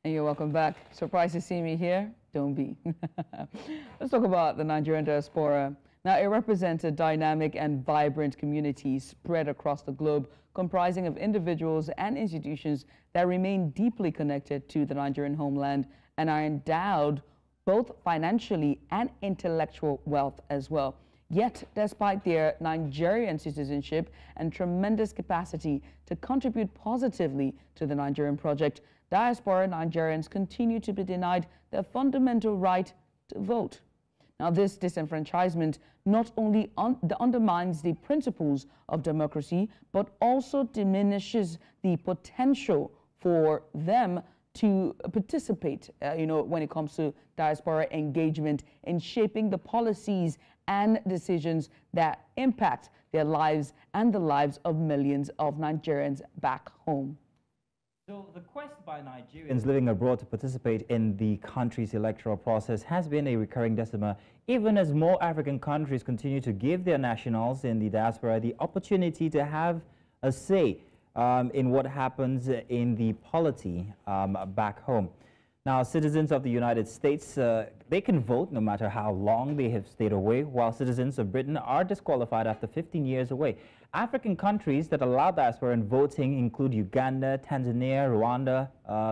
And you're welcome back. Surprised to see me here? Don't be. Let's talk about the Nigerian diaspora. Now, it represents a dynamic and vibrant community spread across the globe, comprising of individuals and institutions that remain deeply connected to the Nigerian homeland and are endowed both financially and intellectual wealth as well. Yet, despite their Nigerian citizenship and tremendous capacity to contribute positively to the Nigerian project, diaspora Nigerians continue to be denied their fundamental right to vote. Now, this disenfranchisement not only undermines the principles of democracy, but also diminishes the potential for them to participate, when it comes to diaspora engagement in shaping the policies and decisions that impact their lives and the lives of millions of Nigerians back home. So the quest by Nigerians living abroad to participate in the country's electoral process has been a recurring dilemma, even as more African countries continue to give their nationals in the diaspora the opportunity to have a say in what happens in the polity back home. Now, citizens of the United States, they can vote no matter how long they have stayed away, while citizens of Britain are disqualified after 15 years away. African countries that allow diaspora voting include Uganda, Tanzania, Rwanda,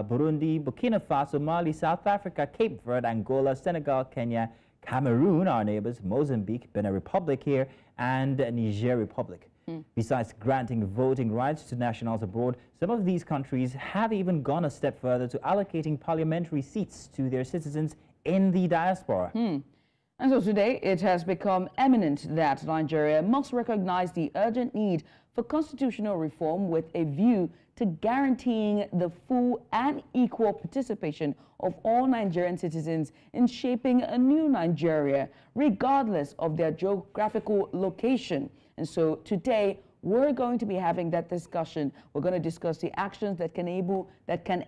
Burundi, Burkina Faso, Mali, South Africa, Cape Verde, Angola, Senegal, Kenya, Cameroon, our neighbors, Mozambique, Benin Republic here, and Niger Republic. Besides granting voting rights to nationals abroad, some of these countries have even gone a step further to allocating parliamentary seats to their citizens in the diaspora. And so today, it has become eminent that Nigeria must recognize the urgent need for constitutional reform with a view to guaranteeing the full and equal participation of all Nigerian citizens in shaping a new Nigeria, regardless of their geographical location. And so today, we're going to be having that discussion. We're going to discuss the actions that can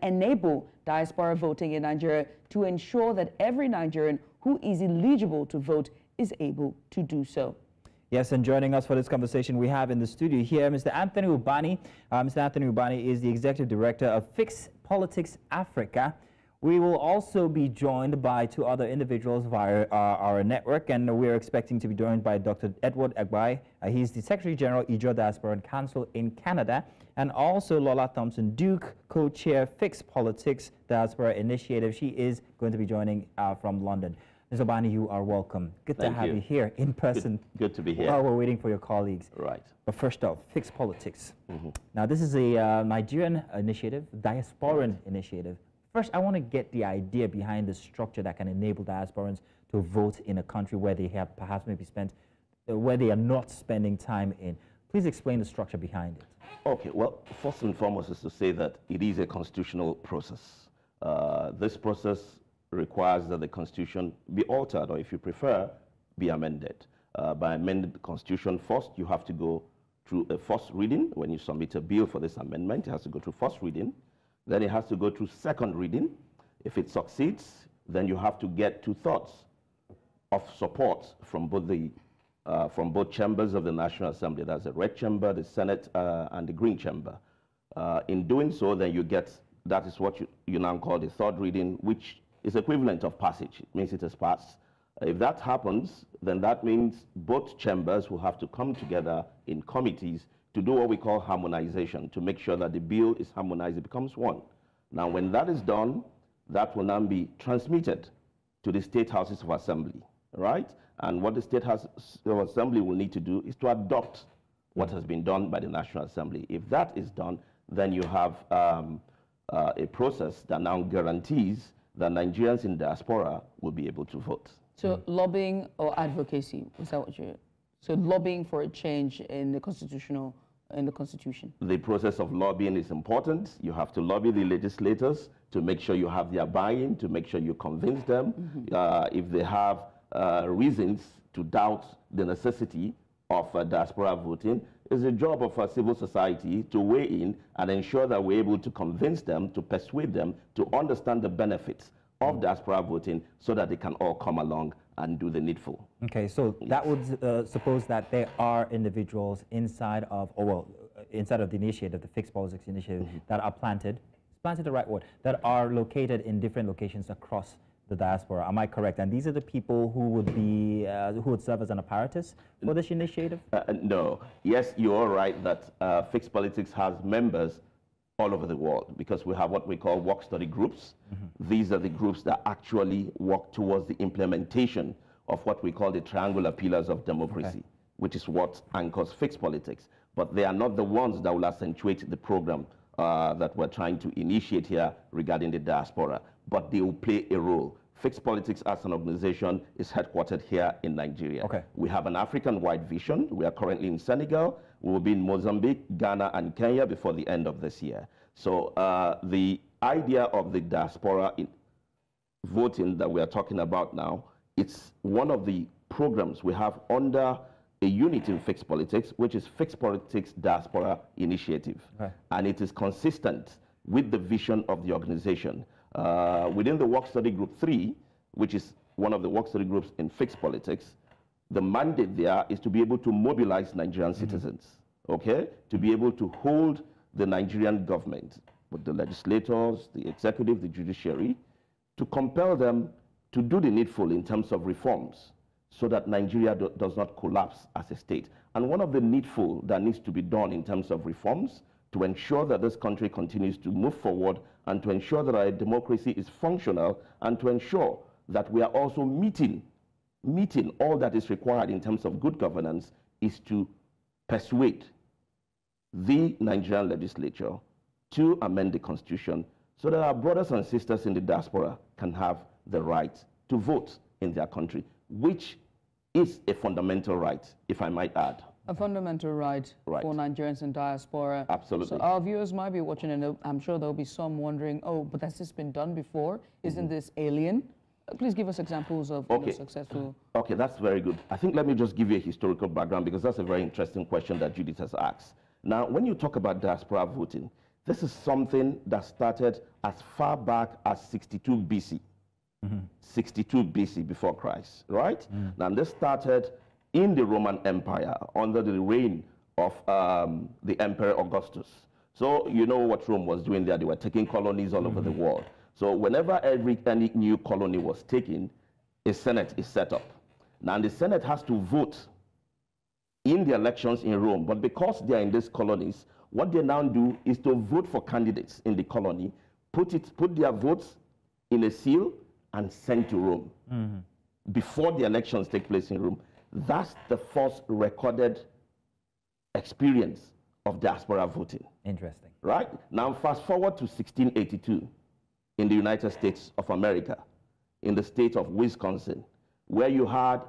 enable diaspora voting in Nigeria to ensure that every Nigerian who is eligible to vote is able to do so. Yes, and joining us for this conversation, we have in the studio here Mr. Anthony Ubani. Mr. Anthony Ubani is the Executive Director of Fix Politics Africa. We will also be joined by two other individuals via our network, and we're expecting to be joined by Dr. Edward Agbai. He's the Secretary General, Ijaw Diaspora Council in Canada, and also Lola Thompson Duke, co-chair Fix Politics Diaspora Initiative. She is going to be joining from London. Ms. Ubani, you are welcome. Good to have you here in person. Good to be here. While we're waiting for your colleagues. Right. But first off, Fix Politics. Now, this is a Nigerian initiative, diasporan initiative. First, I want to get the idea behind the structure that can enable diasporans to vote in a country where they have perhaps maybe spent, where they are not spending time in. Please explain the structure behind it. Okay, well, first and foremost is to say that it is a constitutional process. This process requires that the Constitution be altered, or if you prefer, be amended. By amending the Constitution, first you have to go through a first reading. When you submit a bill for this amendment, it has to go through first reading. Then it has to go through second reading. If it succeeds, then you have to get two-thirds of support from both chambers of the National Assembly. That's the red chamber, the Senate, and the green chamber. In doing so, then you get, that is what you now call the third reading, which is equivalent of passage. It means it has passed. If that happens, then that means both chambers will have to come together in committees to do what we call harmonization, to make sure that the bill is harmonized, it becomes one. Now, when that is done, that will now be transmitted to the state houses of assembly, right? And what the state houses of assembly will need to do is to adopt what has been done by the National Assembly. If that is done, then you have a process that now guarantees that Nigerians in diaspora will be able to vote. So lobbying or advocacy, is that what you're... So lobbying for a change in the Constitution. The process of lobbying is important. You have to lobby the legislators to make sure you have their buy-in, to make sure you convince them. If they have reasons to doubt the necessity of diaspora voting, it's the job of civil society to weigh in and ensure that we're able to convince them, to persuade them, to understand the benefits of diaspora voting so that they can all come along and do the needful. Okay, so that would suppose that there are individuals inside of, inside of the initiative, the Fixed Politics Initiative, that are planted planted the right word, that are located in different locations across the diaspora. Am I correct? And these are the people who would be, who would serve as an apparatus for this initiative? No. Yes, you are right that Fixed Politics has members all over the world, because we have what we call work study groups. These are the groups that actually work towards the implementation of what we call the triangular pillars of democracy, which is what anchors Fixed Politics. But they are not the ones that will accentuate the program that we're trying to initiate here regarding the diaspora, but they will play a role. Fixed Politics as an organization is headquartered here in Nigeria. We have an African-wide vision. We are currently in Senegal. We will be in Mozambique, Ghana, and Kenya before the end of this year. So the idea of the diaspora voting that we are talking about now, it's one of the programs we have under a unit in Fixed Politics, which is Fixed Politics Diaspora Initiative. And it is consistent with the vision of the organization. Within the Work Study Group 3, which is one of the work study groups in Fixed Politics, the mandate there is to be able to mobilize Nigerian citizens, to be able to hold the Nigerian government, with the legislators, the executive, the judiciary, to compel them to do the needful in terms of reforms so that Nigeria does not collapse as a state. And one of the needful that needs to be done in terms of reforms to ensure that this country continues to move forward and to ensure that our democracy is functional and to ensure that we are also meeting all that is required in terms of good governance is to persuade the Nigerian legislature to amend the constitution so that our brothers and sisters in the diaspora can have the right to vote in their country, which is a fundamental right, if I might add. A fundamental right for Nigerians in diaspora. Absolutely. So our viewers might be watching, and I'm sure there'll be some wondering, oh, but has this been done before? Isn't this alien? Please give us examples of successful... Okay, that's very good. I think let me just give you a historical background, because that's a very interesting question that Judith has asked. Now, when you talk about diaspora voting, this is something that started as far back as 62 BC. 62 BC, before Christ, right? Now, this started in the Roman Empire under the reign of the Emperor Augustus. So you know what Rome was doing there. They were taking colonies all over the world. So whenever any new colony was taken, a Senate is set up. Now the Senate has to vote in the elections in Rome, but because they are in these colonies, what they now do is to vote for candidates in the colony, put their votes in a seal and send to Rome before the elections take place in Rome. That's the first recorded experience of diaspora voting. Interesting. Right? Now fast forward to 1682 in the United States of America, in the state of Wisconsin, where you had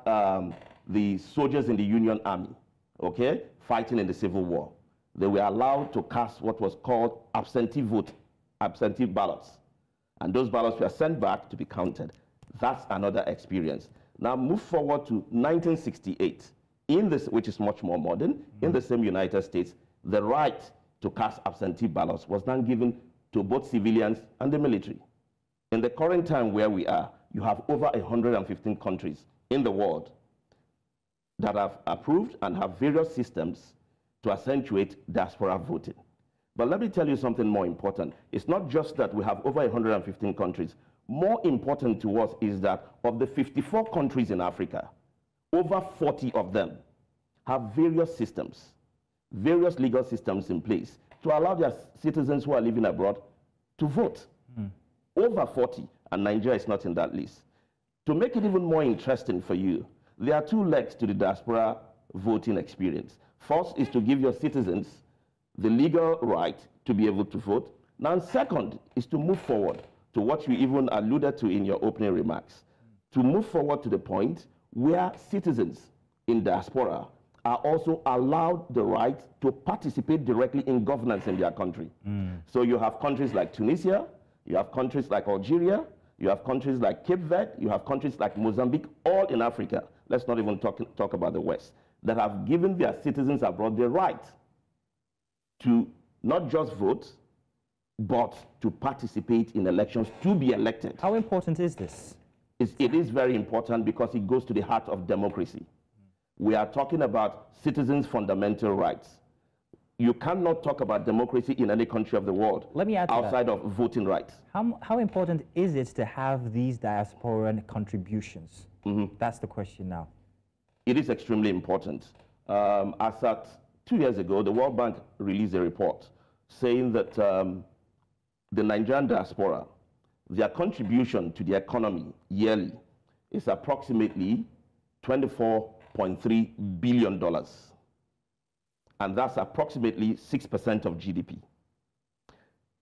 the soldiers in the Union Army, fighting in the Civil War. They were allowed to cast what was called absentee ballots. And those ballots were sent back to be counted. That's another experience. Now move forward to 1968, which is much more modern, in the same United States, the right to cast absentee ballots was then given to both civilians and the military. In the current time where we are, you have over 115 countries in the world that have approved and have various systems to accentuate diaspora voting. But let me tell you something more important. It's not just that we have over 115 countries. More important to us is that of the 54 countries in Africa, over 40 of them have various systems, various legal systems in place to allow their citizens who are living abroad to vote. Over 40, and Nigeria is not in that list. To make it even more interesting for you, there are two legs to the diaspora voting experience. First is to give your citizens the legal right to be able to vote. Now, second is to move forward to what you even alluded to in your opening remarks, to move forward to the point where citizens in diaspora are also allowed the right to participate directly in governance in their country. So you have countries like Tunisia, you have countries like Algeria, you have countries like Cape Verde, you have countries like Mozambique, all in Africa. Let's not even talk about the West, that have given their citizens abroad the right to not just vote, but to participate in elections, to be elected. How important is this? It is very important because it goes to the heart of democracy. We are talking about citizens' fundamental rights. you cannot talk about democracy in any country of the world Let me add to outside of voting rights. How important is it to have these diasporan contributions? That's the question now. It is extremely important. As at 2 years ago, the World Bank released a report saying that the Nigerian diaspora, their contribution to the economy yearly is approximately $24.3 billion. And that's approximately 6% of GDP.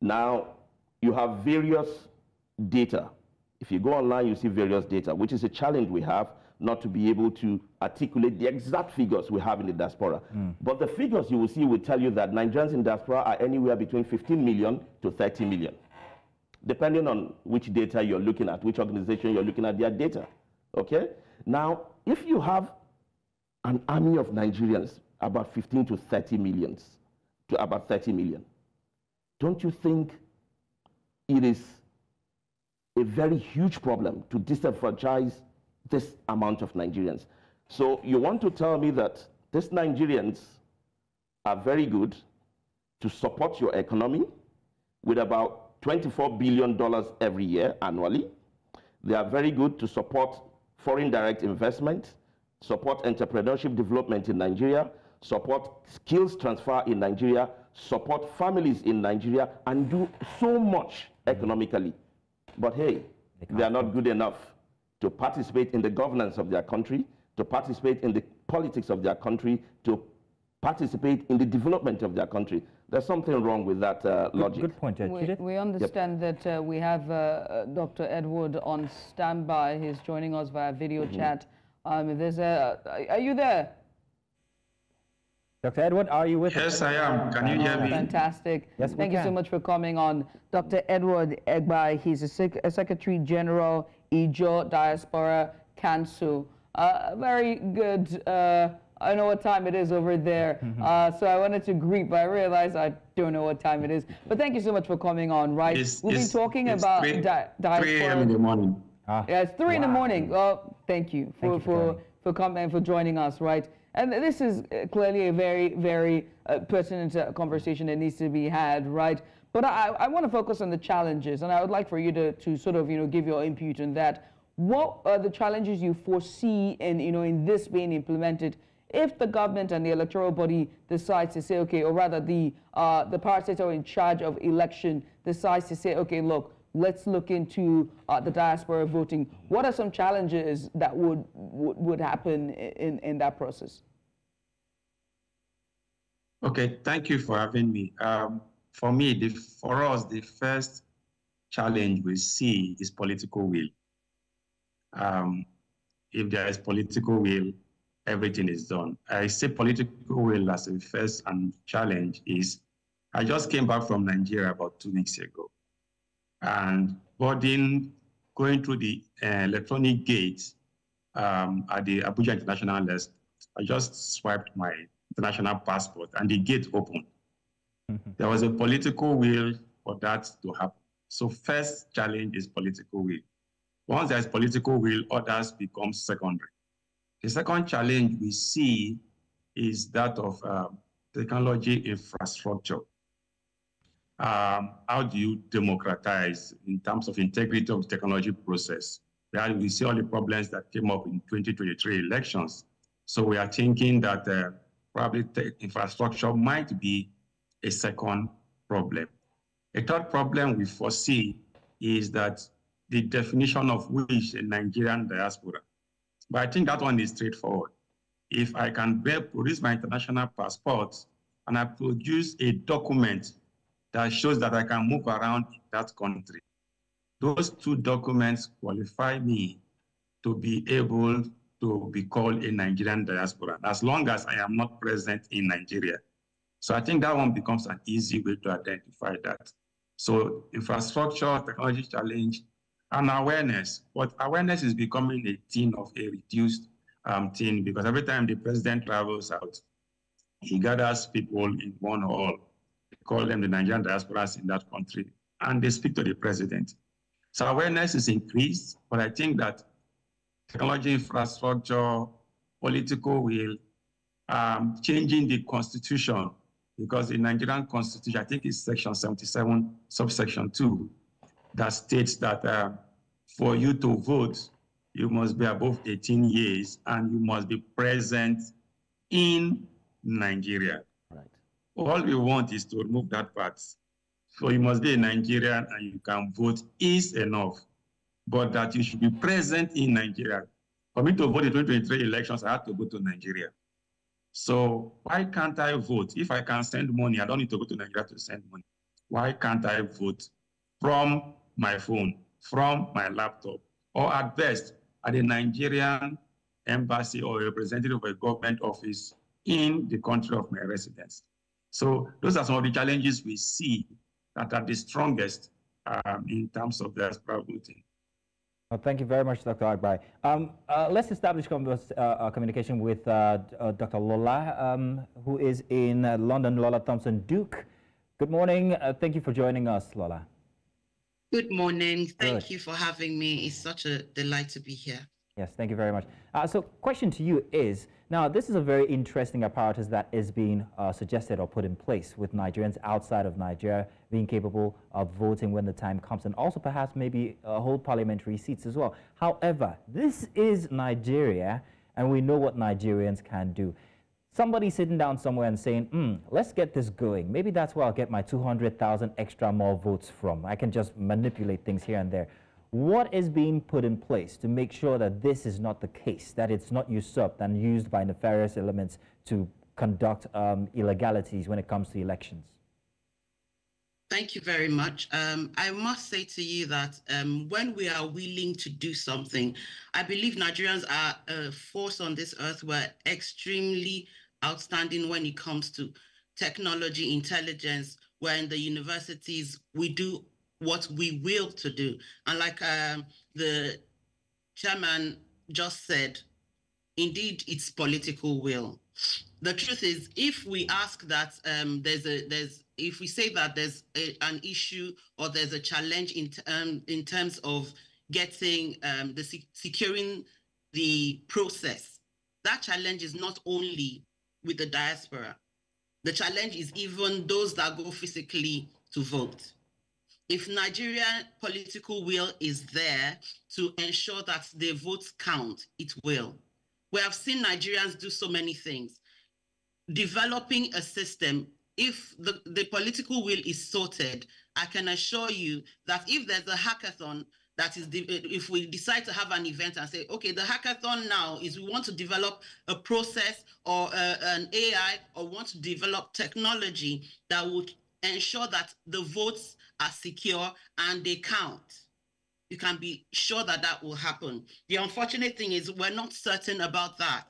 Now, you have various data. If you go online, you see various data, which is a challenge we have, not to be able to articulate the exact figures we have in the diaspora. But the figures you will see will tell you that Nigerians in diaspora are anywhere between 15 million to 30 million, depending on which data you're looking at, which organization you're looking at their data, okay? Now, if you have an army of Nigerians, about 15 to 30 million, to about 30 million, don't you think it is a very huge problem to disenfranchise this amount of Nigerians? So you want to tell me that these Nigerians are very good to support your economy with about $24 billion every year annually. They are very good to support foreign direct investment, support entrepreneurship development in Nigeria, support skills transfer in Nigeria, support families in Nigeria, and do so much economically. But hey, they are not good enough to participate in the governance of their country, to participate in the politics of their country, to participate in the development of their country. There's something wrong with that logic. Good point, Judith. We understand that we have Dr. Edward on standby. He's joining us via video chat. Are you there? Dr. Edward, are you with us? Yes, I am. Can you hear me? Fantastic. Yes, we Thank you so can. much for coming on. Dr. Edward Agbai, he's a Secretary General, Ijaw Diaspora Council. Very good. I know what time it is over there. So I wanted to greet, but I realized I don't know what time it is. But thank you so much for coming on, right? We've been talking about diaspora. 3 a.m. in the morning. Yeah, it's 3 in the morning. Well, thank you for coming and for joining us, right? And this is clearly a very, very pertinent conversation that needs to be had, right? But I want to focus on the challenges, and I would like for you to sort of, give your input on that. What are the challenges you foresee in, in this being implemented if the government and the electoral body decides to say, okay, or rather the parastatal in charge of election decides to say, okay, look, let's look into the diaspora voting. What are some challenges that would happen in that process? Okay, thank you for having me. For me, for us, the first challenge we see is political will. If there is political will, everything is done. I say political will as a first challenge is, I just came back from Nigeria about 2 weeks ago. And going through the electronic gate at the Abuja International List, I just swiped my international passport and the gate opened. There was a political will for that to happen. So first challenge is political will. Once there's political will, others become secondary. The second challenge we see is that of technology infrastructure. How do you democratize in terms of integrity of the technology process? We see all the problems that came up in 2023 elections. So we are thinking that probably infrastructure might be a second problem. A third problem we foresee is that the definition of which a Nigerian diaspora. But I think that one is straightforward. If I can produce my international passport and I produce a document that shows that I can move around in that country, those two documents qualify me to be able to be called a Nigerian diaspora, as long as I am not present in Nigeria. So I think that one becomes an easy way to identify that. So infrastructure, technology challenge, and awareness. But awareness is becoming a thing of a reduced thing, because every time the president travels out, he gathers people in one hall, they call them the Nigerian diasporas in that country, and they speak to the president. So awareness is increased, but I think that technology, infrastructure, political will, changing the constitution because the Nigerian Constitution, I think it's section 77, subsection 2, that states that for you to vote, you must be above 18 years and you must be present in Nigeria. Right. All we want is to remove that part. So you must be a Nigerian and you can vote is enough, but that you should be present in Nigeria. For me to vote in 2023 elections, I had to go to Nigeria. So why can't I vote? If I can send money, I don't need to go to Nigeria to send money. Why can't I vote from my phone, from my laptop, or at best at a Nigerian embassy or a representative of a government office in the country of my residence? So those are some of the challenges we see that are the strongest in terms of diaspora voting. Well, thank you very much, Dr. Agbai. Let's establish communication with Dr. Lola, who is in London, Lola Thompson Duke. Good morning. Thank you for joining us, Lola. Good morning. Thank you for having me. It's such a delight to be here. Yes, thank you very much. So question to you is, now this is a very interesting apparatus that is being suggested or put in place with Nigerians outside of Nigeria being capable of voting when the time comes, and also perhaps maybe hold parliamentary seats as well. However, this is Nigeria and we know what Nigerians can do. Somebody sitting down somewhere and saying, let's get this going. Maybe that's where I'll get my 200,000 extra more votes from. I can just manipulate things here and there. What is being put in place to make sure that this is not the case, that it's not usurped and used by nefarious elements to conduct illegalities when it comes to elections? Thank you very much. I must say to you that when we are willing to do something, I believe Nigerians are a force on this earth. We're extremely outstanding when it comes to technology, intelligence. We're in the universities, we do what we will to do. And like the chairman just said, indeed, it's political will. The truth is, if we ask that if we say that there's an issue or there's a challenge in terms of getting securing the process, that challenge is not only with the diaspora. The challenge is even those that go physically to vote. If Nigerian political will is there to ensure that their votes count, it will. We have seen Nigerians do so many things. Developing a system, if the political will is sorted, I can assure you that if there's a hackathon, that is, if we decide to have an event and say, okay, the hackathon now is we want to develop a process or an AI, or want to develop technology that would ensure that the votes are secure and they count. You can be sure that that will happen. The unfortunate thing is we're not certain about that.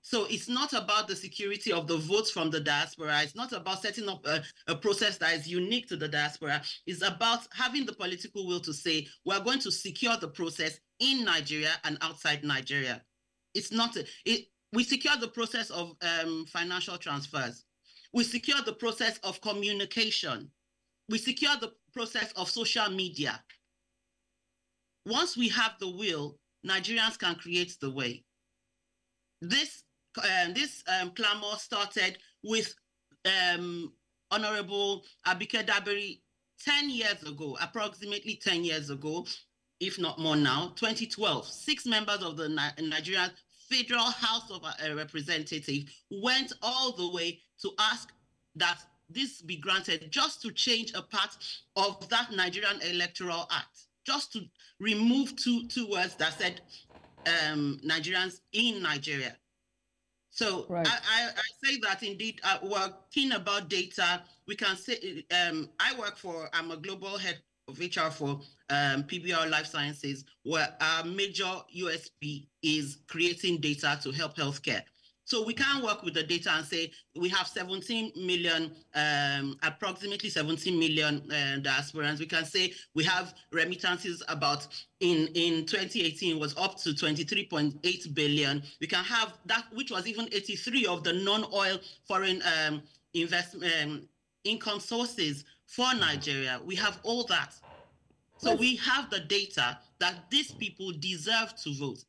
So it's not about the security of the votes from the diaspora. It's not about setting up a process that is unique to the diaspora. It's about having the political will to say, we're going to secure the process in Nigeria and outside Nigeria. It's not, we secure the process of financial transfers. We secure the process of communication. We secure the process of social media. Once we have the will, Nigerians can create the way. This clamor started with Honorable Abike Dabiri 10 years ago, approximately 10 years ago, if not more now, 2012. 6 members of the Nigerian Federal House of Representatives went all the way to ask that this be granted, just to change a part of that Nigerian Electoral Act, just to remove two words that said Nigerians in Nigeria. So right. I say that indeed we're keen about data. We can say, I'm a global head of HR for PBR Life Sciences, where our major USP is creating data to help healthcare. So we can work with the data and say we have 17 million, approximately 17 million diasporans. We can say we have remittances about, in 2018 was up to 23.8 billion. We can have that, which was even 83 of the non-oil foreign investment income sources for Nigeria. We have all that. So we have the data that these people deserve to vote.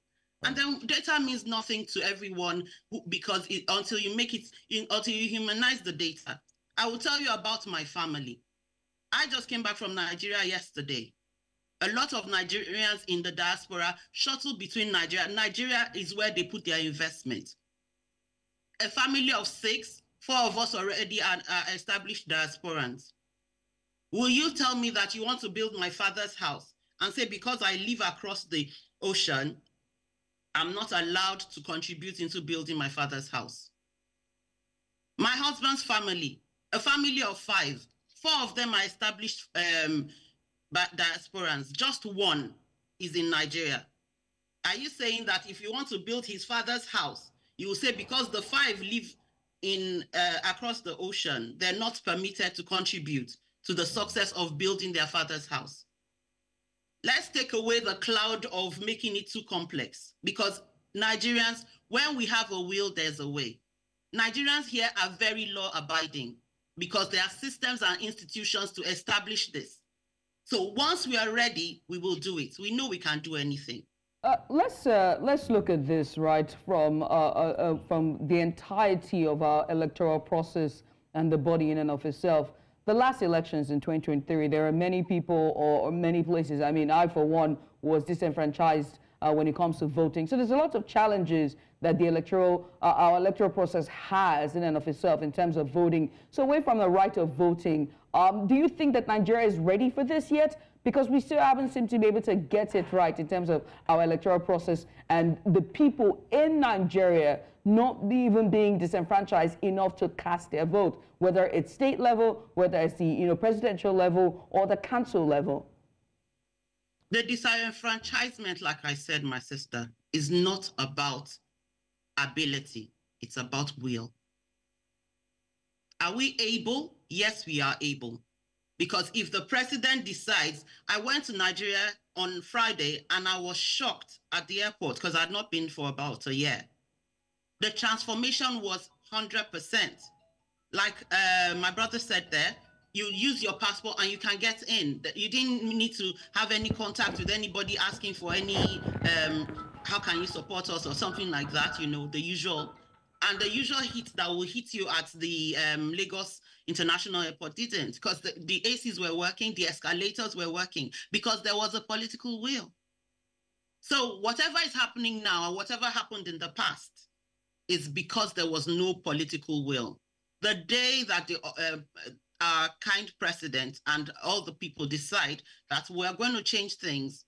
And then data means nothing to everyone because until you humanize the data, I will tell you about my family. I just came back from Nigeria yesterday. A lot of Nigerians in the diaspora shuttle between Nigeria. Nigeria is where they put their investment. A family of 6, 4 of us already are established diasporans. Will you tell me that you want to build my father's house and say, because I live across the ocean, I'm not allowed to contribute into building my father's house? My husband's family, a family of 5, 4 of them are established diasporans. Just 1 is in Nigeria. Are you saying that if you want to build his father's house, you will say because the 5 live in across the ocean, they're not permitted to contribute to the success of building their father's house? Let's take away the cloud of making it too complex, because Nigerians, when we have a will, there's a way. Nigerians here are very law-abiding because there are systems and institutions to establish this. So once we are ready, we will do it. We know we can do anything. Let's look at this, right, from the entirety of our electoral process and the body in and of itself. The last elections in 2023, there are many people or many places. I mean, I, for one, was disenfranchised when it comes to voting. So there's a lot of challenges that the our electoral process has in and of itself in terms of voting. So away from the right of voting, do you think that Nigeria is ready for this yet? Because we still haven't seemed to be able to get it right in terms of our electoral process and the people in Nigeria not even being disenfranchised enough to cast their vote, whether it's state level, whether it's the presidential level or the council level. The disenfranchisement, like I said, my sister, is not about ability. It's about will. Are we able? Yes, we are able. Because if the president decides, I went to Nigeria on Friday and I was shocked at the airport because I had not been for about a year. The transformation was 100%. Like my brother said there, you use your passport and you can get in. You didn't need to have any contact with anybody asking for any, how can you support us or something like that, the usual. And the usual hit that will hit you at the Lagos International Airport didn't, because the ACs were working, the escalators were working, because there was a political will. So whatever is happening now, or whatever happened in the past, is because there was no political will. The day that our kind president and all the people decide that we're going to change things,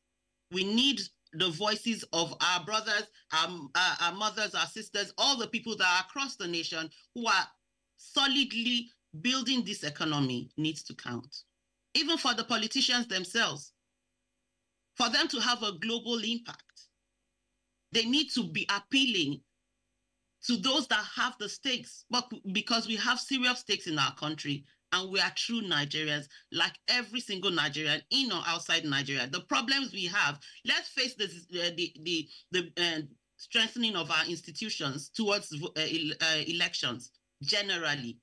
we need the voices of our brothers, our mothers, our sisters, all the people that are across the nation who are solidly building this economy needs to count. Even for the politicians themselves, for them to have a global impact, they need to be appealing to those that have the stakes, but because we have serious stakes in our country and we are true Nigerians, like every single Nigerian in or outside Nigeria. The problems we have, let's face this, the strengthening of our institutions towards elections generally,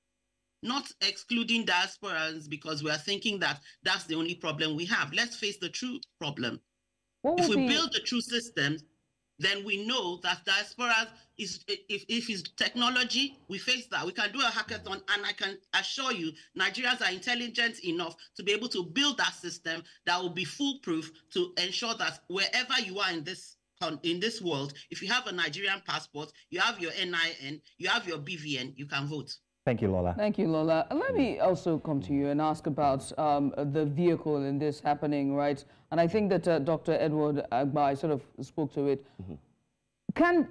not excluding diasporans because we are thinking that that's the only problem we have. Let's face the true problem. If we build the true systems, then we know that diaspora is, if it's technology, we face that. We can do a hackathon, and I can assure you, Nigerians are intelligent enough to be able to build that system that will be foolproof to ensure that wherever you are in this world, if you have a Nigerian passport, you have your NIN, you have your BVN, you can vote. Thank you, Lola. Thank you, Lola. Let me also come to you and ask about the vehicle in this happening, right? And I think that Dr. Edward Agbai sort of spoke to it.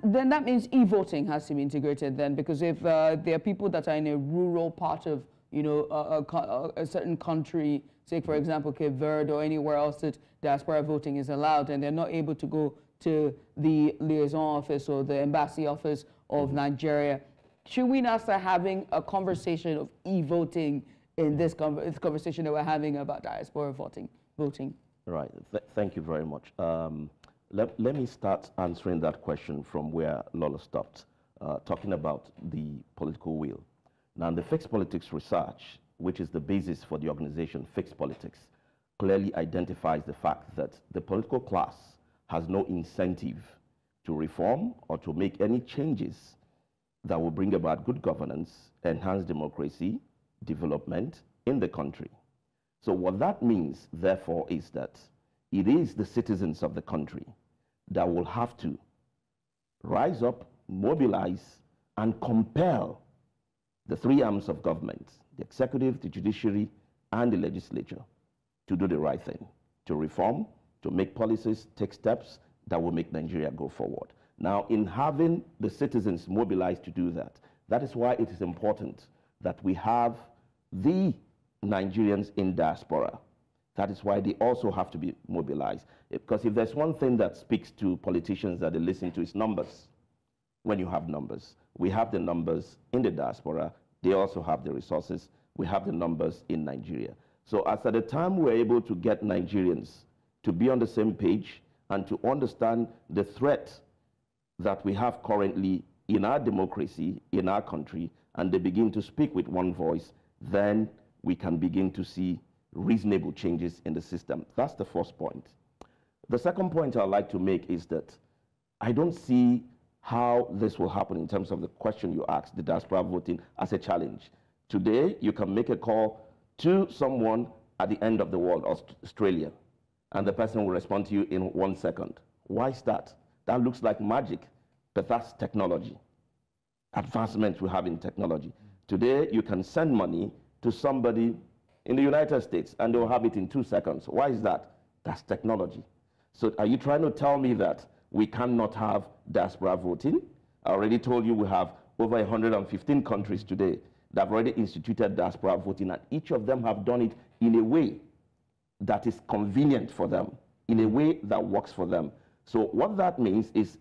Then that means e-voting has to be integrated then, because if there are people that are in a rural part of, a certain country, say, for example, Cape Verde or anywhere else that diaspora voting is allowed, and they're not able to go to the liaison office or the embassy office of Nigeria, should we not start having a conversation of e-voting in this conversation that we're having about diaspora voting? Right. Thank you very much. Let me start answering that question from where Lola stopped, talking about the political will. Now, the Fixed Politics research, which is the basis for the organization Fixed Politics, clearly identifies the fact that the political class has no incentive to reform or to make any changes that will bring about good governance, enhance democracy, development in the country. So what that means, therefore, is that it is the citizens of the country that will have to rise up, mobilize, and compel the three arms of government, the executive, the judiciary, and the legislature, to do the right thing, to reform, to make policies, take steps that will make Nigeria go forward. Now, in having the citizens mobilized to do that, that is why it is important that we have the Nigerians in diaspora. That is why they also have to be mobilized. Because if there's one thing that speaks to politicians that they listen to, is numbers. When you have numbers, we have the numbers in the diaspora. They also have the resources. We have the numbers in Nigeria. So as at the time we're able to get Nigerians to be on the same page and to understand the threat that we have currently in our democracy, in our country, and they begin to speak with one voice, then we can begin to see reasonable changes in the system. That's the first point. The second point I'd like to make is that I don't see how this will happen in terms of the question you asked, the diaspora voting, as a challenge. Today, you can make a call to someone at the end of the world, Australia, and the person will respond to you in 1 second. Why is that? That looks like magic, but that's technology. Advancements we have in technology. Today, you can send money to somebody in the United States, and they'll have it in 2 seconds. Why is that? That's technology. So are you trying to tell me that we cannot have diaspora voting? I already told you we have over 115 countries today that have already instituted diaspora voting, and each of them have done it in a way that is convenient for them, in a way that works for them. So what that means is,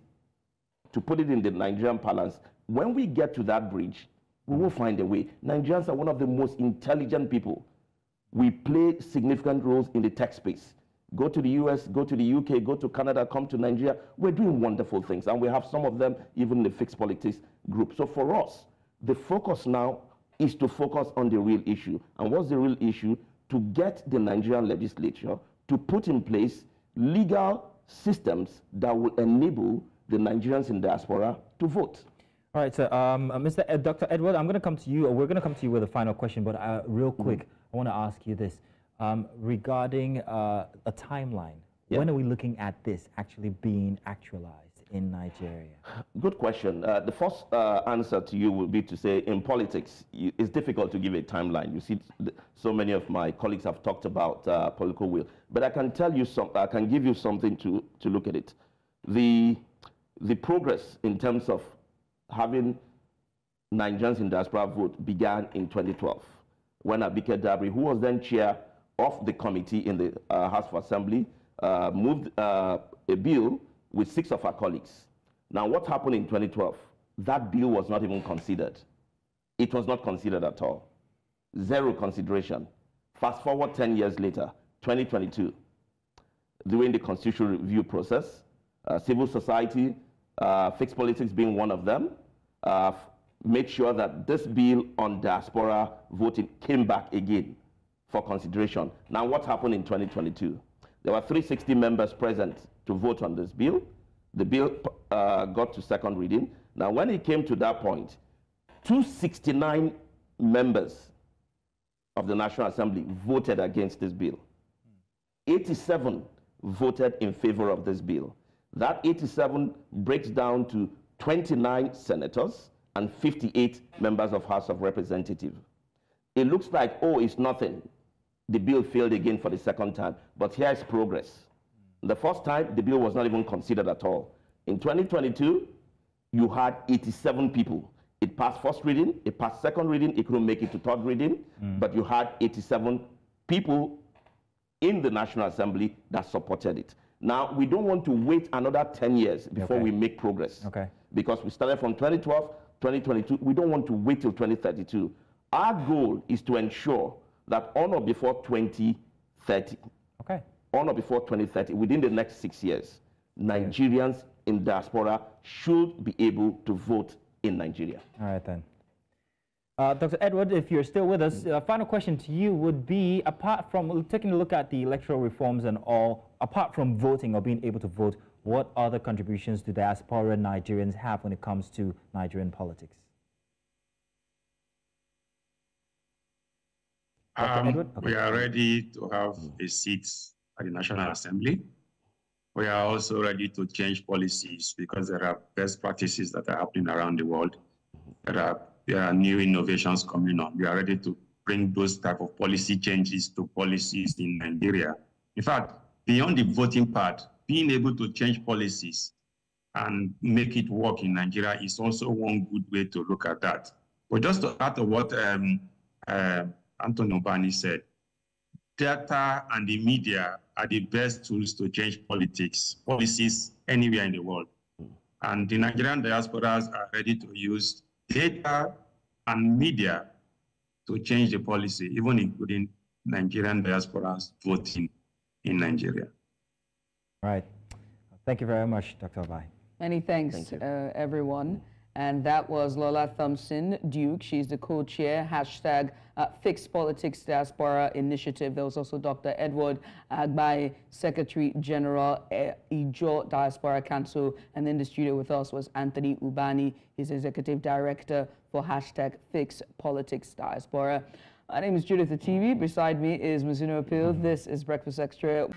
to put it in the Nigerian parlance, when we get to that bridge, we will find a way. Nigerians are one of the most intelligent people. We play significant roles in the tech space. Go to the US, go to the UK, go to Canada, come to Nigeria. We're doing wonderful things, and we have some of them even in the fixed politics group. So for us, the focus now is to focus on the real issue. And what's the real issue? To get the Nigerian legislature to put in place legal systems that will enable the Nigerians in diaspora to vote. All right, so Dr. Edward, I'm going to come to you, or we're going to come to you with a final question, but real quick, I want to ask you this. Regarding a timeline, when are we looking at this actually being actualized in Nigeria? Good question. The first answer to you will be to say, in politics, it's difficult to give a timeline. You see, so many of my colleagues have talked about political will, but I can tell you I can give you something to look at it. The progress in terms of having Nigerians in diaspora vote began in 2012, when Abike Dabri, who was then chair of the committee in the House of Assembly, moved a bill with 6 of our colleagues. Now, what happened in 2012? That bill was not even considered. It was not considered at all. Zero consideration. Fast forward 10 years later, 2022, during the constitutional review process, civil society, fixed politics being one of them, made sure that this bill on diaspora voting came back again for consideration. Now, what happened in 2022? There were 360 members present to vote on this bill. The bill got to second reading. Now, when it came to that point, 269 members of the National Assembly voted against this bill. 87 voted in favor of this bill. That 87 breaks down to 29 senators and 58 members of House of Representatives. It looks like, oh, it's nothing. The bill failed again for the second time, but here is progress. The first time, the bill was not even considered at all. In 2022, you had 87 people. It passed first reading, it passed second reading, it couldn't make it to third reading, but you had 87 people in the National Assembly that supported it. Now, we don't want to wait another 10 years before we make progress. Because we started from 2012, 2022, we don't want to wait till 2032. Our goal is to ensure that on or before 2030, on or before 2030, within the next 6 years, Nigerians in diaspora should be able to vote in Nigeria. All right, then. Dr. Edward, if you're still with us, final question to you would be, apart from taking a look at the electoral reforms and all, apart from voting or being able to vote, what other contributions do diaspora Nigerians have when it comes to Nigerian politics? We are ready to have a seat at the National Assembly. We are also ready to change policies because there are best practices that are happening around the world. There are new innovations coming on. We are ready to bring those type of policy changes to policies in Nigeria. In fact, beyond the voting part, being able to change policies and make it work in Nigeria is also one good way to look at that. But just to add to what Anthony Obani said, data and the media are the best tools to change policies anywhere in the world. And the Nigerian diasporas are ready to use data and media to change the policy, even including Nigerian diasporas voting in Nigeria. Right. Thank you very much, Dr. Agbai. Many thanks, everyone. And that was Lola Thompson Duke. She's the co-chair, #Fix Politics Diaspora Initiative. There was also Dr. Edward Agbai, Secretary General, Ijaw Diaspora Council. And in the studio with us was Anthony Ubani. He's Executive Director for #Fix Politics Diaspora. My name is Judith TV. Beside me is Mizuno Appeal. This is Breakfast Extra.